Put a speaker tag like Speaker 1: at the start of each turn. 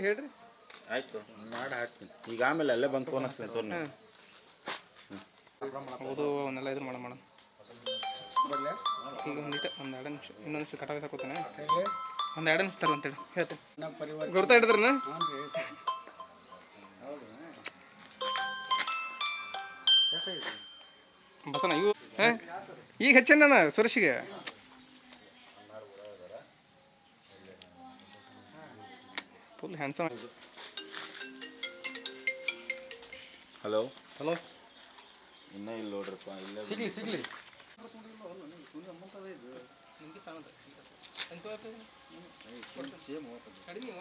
Speaker 1: ಹೇಳ್ರಿ.
Speaker 2: ಆಯಿತು ಮಾಡಿ ಹಾಕ್ತೀನಿ ಈಗ ಆಮೇಲೆ ಅಲ್ಲೇ ಬಂದು ಫೋನ್ ಹಚ್ತೀನಿ ತೋರಿ ನೀವು.
Speaker 1: ಹೌದು ಅವನ್ನೆಲ್ಲ ಇದು ಮಾಡೋಣ ಈಗ ಒಂದು 2 ನಿಮಿಷ ಇನ್ನೊಂದಿಷ್ಟು ಕಟಾವು ಹಾಕೋತಾನೆ. ಒಂದು 2 ನಿಮಿಷ ತರ ಅಂತೇಳಿ ಹೇಳ್ತೀನಿ. ಗುರ್ತಾ ಹಿಡಿದ್ರನ ಬಸನ ಇವು ಈಗ ಹೆಚ್ಚೇನ ನಾನು ಸುರೇಶಿಗೆ ಫುಲ್ ಹ್ಯಾಂಡ್ಸಮ್.
Speaker 2: ಹಲೋ
Speaker 1: ಹಲೋ
Speaker 2: ಇನ್ನೂ ಇಲ್ಲ ನೋಡ್ರಪ್ಪ ಇಲ್ಲ
Speaker 1: ಸಿಗಲಿ ಕಡಿಮೆ